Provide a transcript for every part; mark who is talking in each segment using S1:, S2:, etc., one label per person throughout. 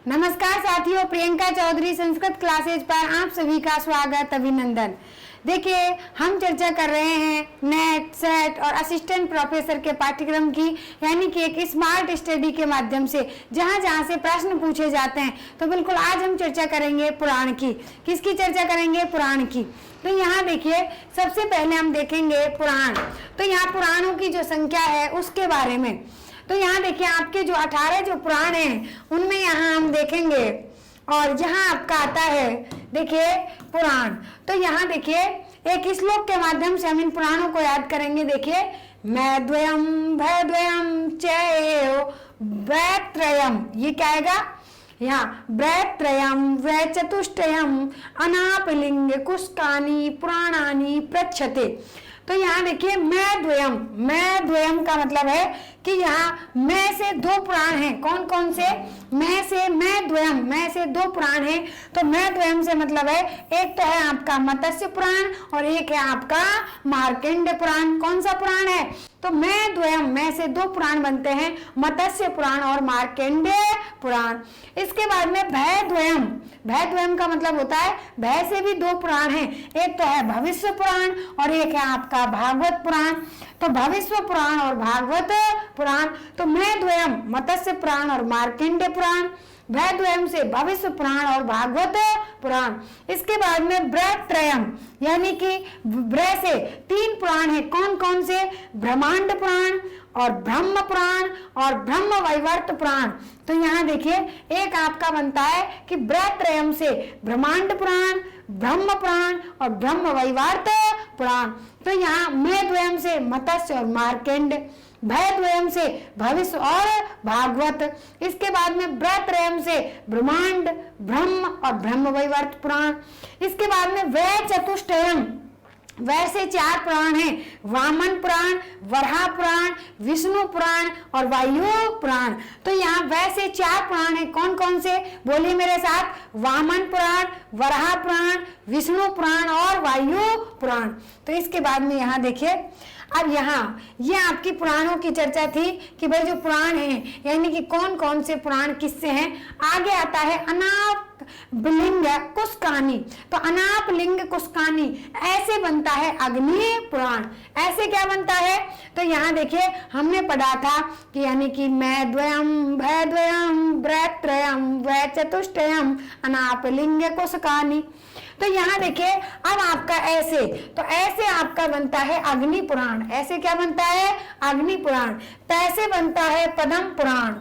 S1: नमस्कार साथियों, प्रियंका चौधरी संस्कृत क्लासेज पर आप सभी का स्वागत, अभिनंदन। देखिए, हम चर्चा कर रहे हैं नेट, सेट और असिस्टेंट प्रोफेसर के पाठ्यक्रम की, यानी कि एक स्मार्ट स्टडी के माध्यम से जहां जहां से प्रश्न पूछे जाते हैं। तो बिल्कुल आज हम चर्चा करेंगे पुराण की। किसकी चर्चा करेंगे? पुराण की। तो यहाँ देखिए, सबसे पहले हम देखेंगे पुराण। तो यहाँ पुराणों की जो संख्या है उसके बारे में। तो यहाँ देखिए, आपके जो 18 जो पुराण हैं उनमें यहाँ हम देखेंगे, और यहाँ आपका आता है देखिए पुराण। तो यहाँ देखिए, एक श्लोक के माध्यम से हम इन पुराणों को याद करेंगे। देखिए, मैं द्वयम भय द्वयम चैव वैत्रयम, ये क्या आएगा यहाँ? वैत्रयम वै चतुष्टयम अनापलिंग कुष्कानि पुराणानि पृच्छते। तो यहाँ देखिए, मैं द्वयम का मतलब है कि यहाँ मैं से दो पुराण हैं। कौन कौन से? मैं द्वयम, मैं से दो पुराण हैं। तो मैं द्वयम से मतलब है, एक तो है आपका मत्स्य पुराण और एक है आपका मार्कंडेय पुराण। कौन सा पुराण है? तो मैं द्वयम, मैं से दो पुराण बनते हैं, मत्स्य पुराण और मार्कंडेय पुराण। इसके बाद में भय द्वयम का मतलब होता है भय से भी दो पुराण हैं, एक तो है भविष्य पुराण और एक है आपका भागवत पुराण। तो भविष्य पुराण और भागवत पुराण। तो मैं द्वयम मत्स्य पुराण और मार्कंडेय पुराण, भय द्वयम से भविष्य पुराण और भागवत पुराण। इसके बाद में ब्रत्रयम, यानी कि ब्रह से तीन पुराण है। कौन कौन से? ब्रह्मांड पुराण और ब्रह्म पुराण और ब्रह्म वैवर्त पुराण। तो यहाँ देखिए, एक आपका बनता है कि ब्रत्रयम से ब्रह्मांड पुराण, ब्रह्म पुराण और ब्रह्म वैवर्त पुराण। तो यहाँ मैं द्वयम से मत्स्य और मार्कंडेय, भय द्वयम से भविष्य और भागवत। इसके बाद में ब्रत्रयम से ब्रह्मांड, ब्रह्म और ब्रह्म वैवर्त पुराण। इसके बाद में वै चतुष्टयम, वैसे चार पुराण हैं, वामन पुराण, वराह पुराण, विष्णु पुराण और वायु पुराण। तो यहाँ वैसे चार पुराण हैं। कौन कौन से? बोलिए मेरे साथ। वामन पुराण, वराह पुराण, विष्णु पुराण और वायु पुराण। तो इसके बाद में यहाँ देखिए, अब यहाँ ये आपकी पुराणों की चर्चा थी कि भाई जो पुराण हैं, यानी कि कौन कौन से पुराण किससे हैं। आगे आता है अनाप लिंग कुष्कानि। तो अनाप लिंग कुष्कानि ऐसे बनता है अग्नि पुराण। ऐसे क्या बनता है? तो यहाँ देखिए, हमने पढ़ा था कि यानी कि मैं द्वयम भय द्वयम ब्रत्रयम वै चतुष्टयम अनाप लिंग कुष्कानि। तो यहाँ देखिए, अब आपका ऐसे, तो ऐसे आपका बनता है अग्नि पुराण। ऐसे क्या बनता है? अग्नि पुराण। पैसे बनता है पद्म पुराण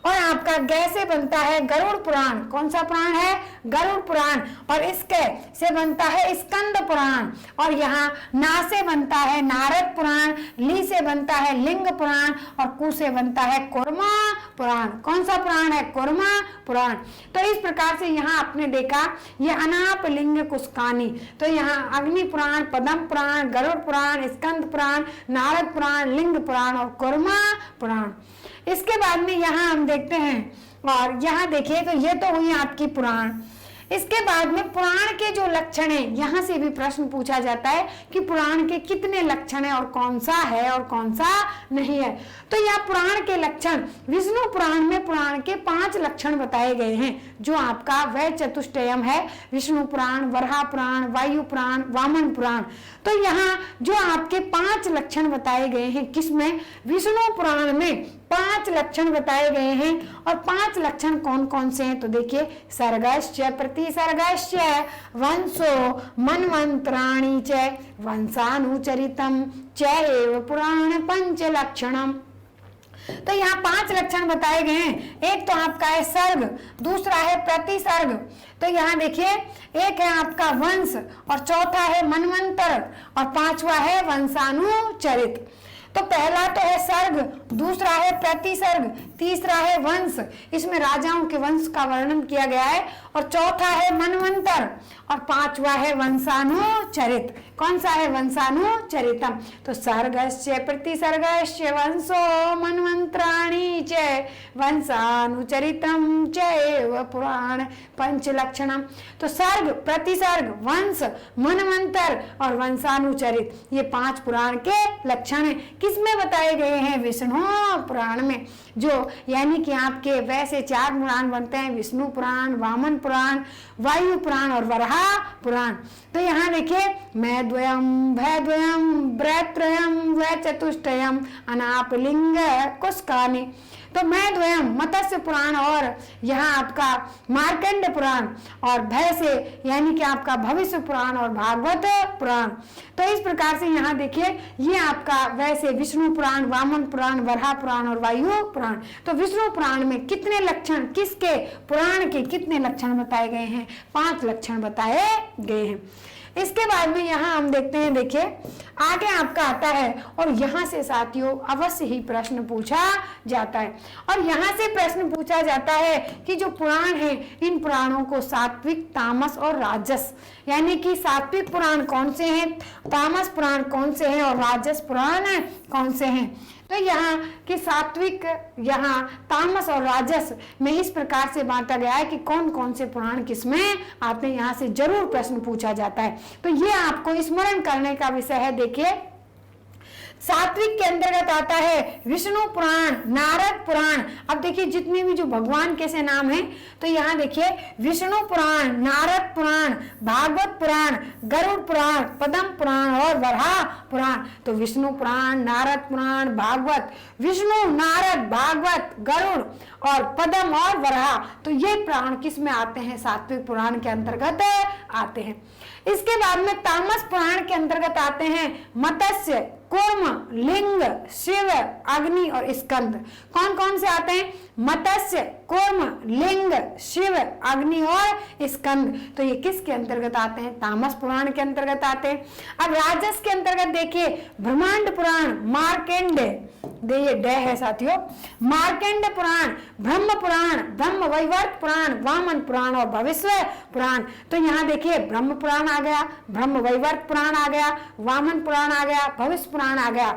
S1: और आपका गैसे बनता है गरुड़ पुराण। कौन सा पुराण है? गरुड़ पुराण। और इसके से बनता है स्कंद पुराण। और यहाँ ना से बनता है नारद पुराण, ली से बनता है लिंग पुराण और कु से बनता है कुर्मा पुराण। कौन सा पुराण है? कुर्मा पुराण। तो इस प्रकार से यहाँ आपने देखा, ये अनाप लिंग कुष्कानि। तो यहाँ अग्नि पुराण, पद्म पुराण, गरुड़ पुराण, स्कंद पुराण, नारद पुराण, लिंग पुराण और कुर्मा पुराण। इसके बाद में यहाँ हम देखते हैं, और यहाँ देखिए, तो ये तो हुई आपकी पुराण। इसके बाद में पुराण के जो लक्षण हैं, यहाँ से भी प्रश्न पूछा जाता है कि पुराण के कितने लक्षण हैं और कौन सा है और कौन सा नहीं है। तो यह पुराण के लक्षण, विष्णु पुराण में पुराण के 5 लक्षण बताए गए हैं, जो आपका वै चतुष्टयम है, विष्णु पुराण, वराह पुराण, वायु पुराण, वामन पुराण। तो यहाँ जो आपके 5 लक्षण बताए गए हैं, किसमें? विष्णु पुराण में 5 लक्षण बताए गए हैं। और 5 लक्षण कौन कौन से हैं? तो देखिए, सर्गश्च प्रतिसर्गश्च वंशो मन्वंतराणि च वंशानुचरितम चैव पुराण 5 लक्षणम। तो यहाँ 5 लक्षण बताए गए हैं। एक तो आपका है सर्ग, दूसरा है प्रतिसर्ग। तो यहाँ देखिए, एक है आपका वंश और चौथा है मनवंतर और पांचवा है वंशानुचरित। तो पहला तो है सर्ग, दूसरा है प्रतिसर्ग, तीसरा है वंश, इसमें राजाओं के वंश का वर्णन किया गया है, और चौथा है मनवंतर और पांचवा है वंशानुचरित। कौन सा है? वंशानुचरितम। तो सर्गस्य प्रतिसर्गस्य वंशो मनवंतराणि च वंशानुचरितम चैव पुराण 5 लक्षणम। तो सर्ग, प्रतिसर्ग, वंश, मनवंतर और वंशानुचरित, ये 5 पुराण के लक्षण हैं। किसमें बताए गए हैं? विष्णु पुराण में। जो यानी कि आपके वैसे 4 पुराण बनते हैं, विष्णु पुराण, वामन पुराण, वायु पुराण और वराह पुराण। तो यहाँ देखिए मैद्वयम, भयद्वयम, ब्रैत्रयम, वै चतुष्टयम, अनापलिंग कुस्कानि। तो मैद्वयम मत्स्य पुराण और यहाँ आपका मार्कंड पुराण, और भय से यानी कि आपका भविष्य पुराण और भागवत पुराण। तो इस प्रकार से यहाँ देखिए ये आपका वैसे विष्णु पुराण, वामन पुराण, वराह पुराण और वायु पुराण। तो विष्णु पुराण में कितने लक्षण, किसके पुराण के कितने लक्षण बताए गए हैं? 5 लक्षण बताए गए हैं। इसके बाद में यहाँ हम देखते हैं, देखिए आगे आपका आता है, और यहाँ से साथियों अवश्य ही प्रश्न पूछा जाता है। और यहाँ से प्रश्न पूछा जाता है कि जो पुराण है, इन पुराणों को सात्विक, तामस और राजस, यानी कि सात्विक पुराण कौन से हैं, तामस पुराण कौन से हैं और राजस पुराण कौन से हैं। तो यहाँ कि सात्विक, यहाँ तामस और राजस में इस प्रकार से बांटा गया है कि कौन कौन से पुराण किसमें आते हैं। यहाँ से जरूर प्रश्न पूछा जाता है, तो ये आपको स्मरण करने का विषय है। देखिए सात्विक के अंतर्गत आता है विष्णु पुराण, नारद पुराण। अब देखिए जितने भी जो भगवान के से नाम हैं, तो यहाँ देखिए विष्णु पुराण, नारद पुराण, भागवत पुराण, गरुड़ पुराण, पद्म पुराण और वराह पुराण। तो विष्णु पुराण, नारद पुराण, भागवत, विष्णु, नारद, भागवत, गरुड़ और पद्म और वराह, तो ये पुराण किस में आते हैं? सात्विक पुराण के अंतर्गत आते हैं। इसके बाद में तामस पुराण के अंतर्गत आते हैं मत्स्य, कूर्म, लिंग, शिव, अग्नि और स्कंद। कौन कौन से आते हैं? मत्स्य, कूर्म, लिंग, शिव, अग्नि और स्कंद। तो ये किसके अंतर्गत आते हैं? तामस पुराण के अंतर्गत आते हैं। अब राजस के अंतर्गत देखिए ब्रह्मांड पुराण, मार्कंड, ये ड है साथियों, मार्कंड पुराण, ब्रह्म पुराण, ब्रह्म वैवर्त पुराण, वामन पुराण और भविष्य पुराण। तो यहाँ देखिए ब्रह्म पुराण आ गया, ब्रह्म वैवर्त पुराण आ गया, वामन पुराण आ गया, भविष्य पुराण आ गया।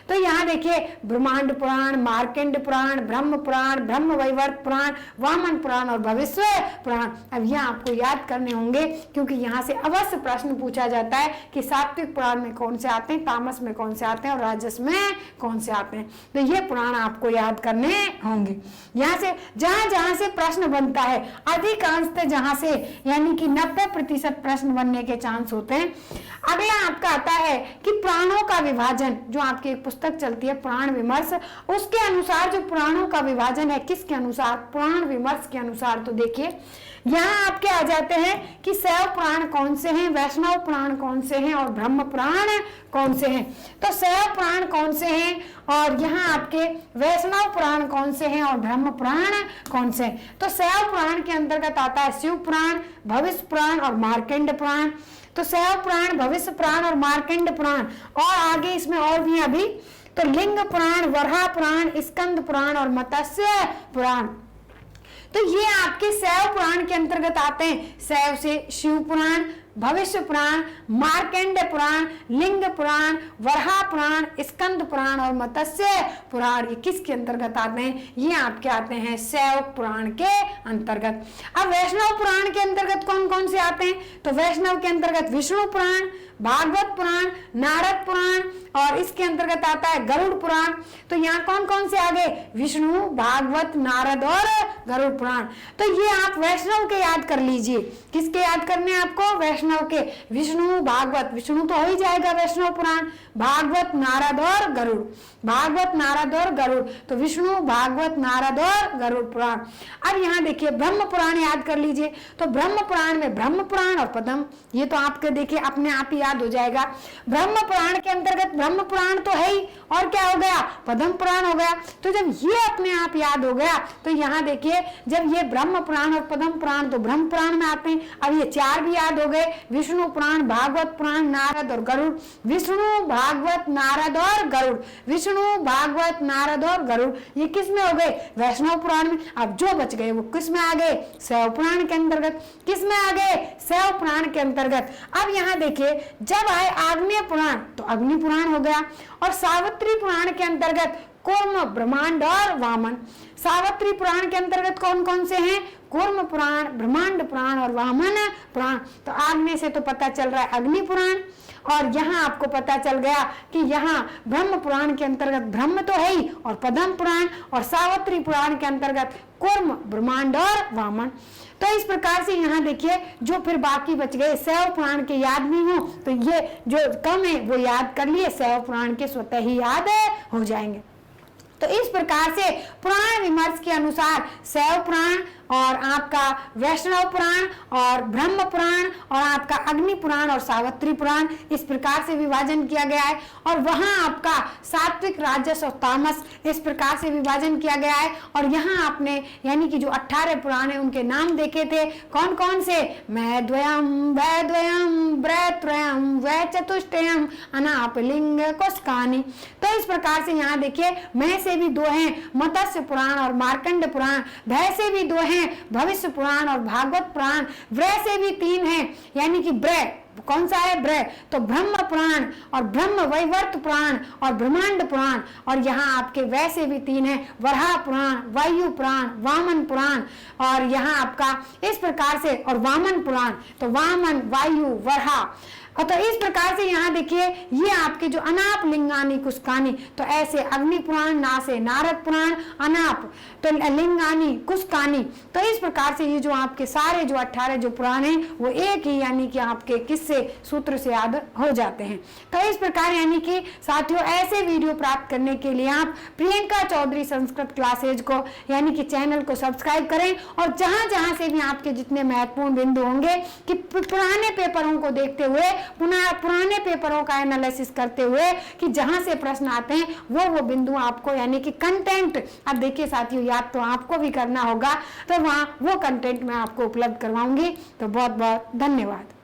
S1: तो यहाँ देखिए ब्रह्मांड पुराण, मार्कंड पुराण, ब्रह्म पुराण, ब्रह्म वैवर्त पुराण, वामन पुराण और भविष्य पुराण। अब यह आपको याद करने होंगे, क्योंकि यहाँ से अवश्य प्रश्न पूछा जाता है कि सात्विक पुराण में कौन से आते हैं, तामस में कौन से आते हैं और राजस में कौन से आते हैं। तो ये पुराण आपको याद करने होंगे। यहाँ से जहां जहां से प्रश्न बनता है, अधिकांशतः जहां से यानी कि 90% प्रश्न बनने के चांस होते हैं। अगला आपका आता है कि पुराणों का विभाजन, जो आपकी एक पुस्तक चलती है पुराण विमर्श, उसके अनुसार जो पुराणों का विभाजन है, किसके अनुसार? पुराण विमर्श के अनुसार। तो देखिए यहाँ आपके आ जाते हैं कि शैव पुराण कौन से हैं, वैष्णव पुराण कौन से हैं और ब्रह्म पुराण कौन से हैं। तो शैव पुराण कौन से हैं और यहाँ आपके वैष्णव पुराण कौन से हैं और ब्रह्म पुराण कौन से हैं। तो शैव पुराण के अंतर्गत आता है शिव पुराण, भविष्य पुराण और मार्कंड पुराण। तो शैव पुराण, भविष्य पुराण और मार्कंड पुराण, और आगे इसमें और भी अभी तो लिंग पुराण, वराह पुराण, स्कंद पुराण और मत्स्य पुराण। तो ये आपके शैव पुराण के अंतर्गत आते हैं। शैव से शिव पुराण, भविष्य पुराण, मार्कंड पुराण, लिंग पुराण, वराह पुराण, स्कंद पुराण और मत्स्य पुराण, ये किसके अंतर्गत आते हैं? ये आपके आते हैं शैव पुराण के अंतर्गत। अब वैष्णव पुराण के अंतर्गत कौन कौन से आते हैं? तो वैष्णव के अंतर्गत विष्णु पुराण, भागवत पुराण, नारद पुराण और इसके अंतर्गत आता है गरुड़ पुराण। तो यहाँ कौन कौन से आ गए? विष्णु, भागवत, नारद और गरुड़ पुराण। तो ये आप वैष्णव के याद कर लीजिए। किसके याद करने हैं आपको? वैष्णव के। विष्णु, भागवत, विष्णु तो हो ही जाएगा वैष्णव पुराण, भागवत, नारद और गरुड़, भागवत, नारद और गरुड़। तो विष्णु, भागवत, नारद और गरुड़ पुराण। अब यहाँ देखिए ब्रह्म पुराण याद कर लीजिए। तो ब्रह्म पुराण में ब्रह्म पुराण और पद्म, ये तो आपके देखिए अपने आप ही याद हो जाएगा। ब्रह्म पुराण के अंतर्गत ब्रह्म पुराण तो है ही, और क्या हो गया? पद्म पुराण हो गया। तो जब ये अपने आप याद हो गया, तो यहाँ देखिए जब ये ब्रह्म पुराण और पद्म पुराण तो ब्रह्म पुराण में आते हैं। अब ये 4 भी याद हो गए, विष्णु पुराण, भागवत पुराण, नारद और गरुड़। विष्णु, भागवत, नारद और गरुड़, विष्णु, भागवत, नारद और गरुड़, ये किस में हो गए? वैष्णव पुराण में। अब जो बच गए वो किस में आ गए? शैव पुराण के अंतर्गत। किस में आ गए? शैव पुराण के अंतर्गत। अब यहाँ देखिए जब आए आग्नेय पुराण तो अग्नि पुराण हो गया, और सावित्री पुराण के अंतर्गत कूर्म, ब्रह्मांड और वामन। सावित्री पुराण के अंतर्गत कौन कौन से हैं? कूर्म पुराण, ब्रह्मांड पुराण और वामन पुराण। तो आग्नेय से तो पता चल रहा है अग्नि पुराण, और यहाँ आपको पता चल गया कि यहाँ ब्रह्म पुराण के अंतर्गत ब्रह्म तो है ही, और पद्म पुराण और सावित्री पुराण के अंतर्गत कूर्म, ब्रह्मांड और वामन। तो इस प्रकार से यहाँ देखिए जो फिर बाकी बच गए, शैव पुराण के याद नहीं हो तो ये जो कम है वो याद कर लिए, शैव पुराण के स्वतः ही याद हो जाएंगे। तो इस प्रकार से पुराण विमर्श के अनुसार शैव पुराण और आपका वैष्णव पुराण और ब्रह्म पुराण और आपका अग्नि पुराण और सावित्री पुराण इस प्रकार से विभाजन किया गया है। और वहां आपका सात्विक, राजस और तामस इस प्रकार से विभाजन किया गया है। और यहाँ आपने यानी कि जो 18 पुराण है उनके नाम देखे थे, कौन कौन से, मैद्वयम, वैद्वयम, ब्रैत्रयम, वैचतुष्टयम, अनापलिंग, कुस्कानी। तो इस प्रकार से यहाँ देखिए मैं से भी 2 हैं, मत्स्य पुराण और मार्कंड पुराण, भय से भी 2 हैं, भविष्य पुराण और भागवत पुराण, व्रय से भी 3 हैं, यानी कि व्रय कौन सा है, व्रय तो ब्रह्म पुराण और ब्रह्म वैवर्त पुराण और ब्रह्मांड पुराण। और यहाँ आपके वै से भी 3 हैं, वराह पुराण, वायु पुराण, वामन पुराण। और यहाँ आपका इस प्रकार से और वामन पुराण, तो वामन, वायु, वराह। तो इस प्रकार से यहाँ देखिए ये आपके जो अनाप लिंगानी कुस्कानी, तो ऐसे अग्नि पुराण, ना से नारद पुराण, अनाप तो लिंगानी कुस्कानी। तो इस प्रकार से ये जो आपके सारे जो 18 जो पुराण हैं वो एक ही यानी कि आपके किससे सूत्र से याद हो जाते हैं। तो इस प्रकार यानी कि साथियों ऐसे वीडियो प्राप्त करने के लिए आप प्रियंका चौधरी संस्कृत क्लासेज को यानी कि चैनल को सब्सक्राइब करें। और जहां जहां से भी आपके जितने महत्वपूर्ण बिंदु होंगे कि पुराने पेपरों को देखते हुए, पुराने पेपरों का एनालिसिस करते हुए कि जहां से प्रश्न आते हैं वो बिंदु आपको यानी कि कंटेंट, अब देखिए साथियों याद तो आपको भी करना होगा, तो वहां वो कंटेंट मैं आपको उपलब्ध करवाऊंगी। तो बहुत बहुत धन्यवाद।